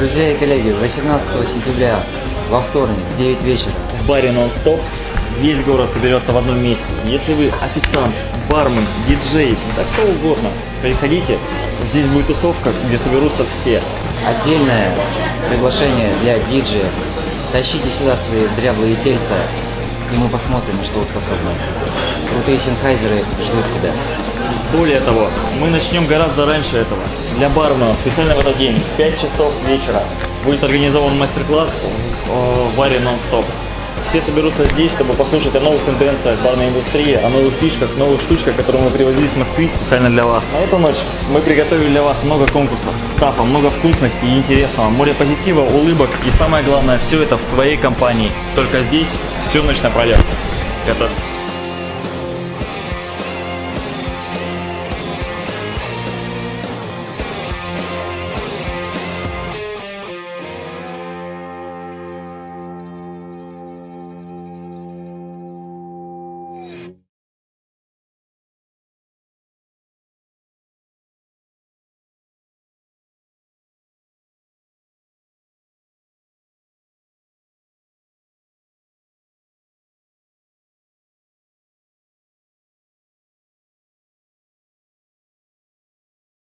Друзья и коллеги, 18 сентября, во вторник, в 9 вечера, в баре «Нон-стоп» весь город соберется в одном месте. Если вы официант, бармен, диджей, да кто угодно, приходите. Здесь будет тусовка, где соберутся все. Отдельное приглашение для диджеев. Тащите сюда свои дряблые тельца, и мы посмотрим, на что вы способны. Крутые синхайзеры ждут тебя. Более того, мы начнем гораздо раньше этого. Для барменов специально в этот день, в 5 часов вечера, будет организован мастер-класс в баре «Нон-стоп». Все соберутся здесь, чтобы послушать о новых тенденциях барной индустрии, о новых фишках, новых штучках, которые мы привозили из Москвы специально для вас. На эту ночь мы приготовили для вас много конкурсов, стафа, много вкусностей и интересного, море позитива, улыбок и самое главное, все это в своей компании. Только здесь всю ночь напролет. Это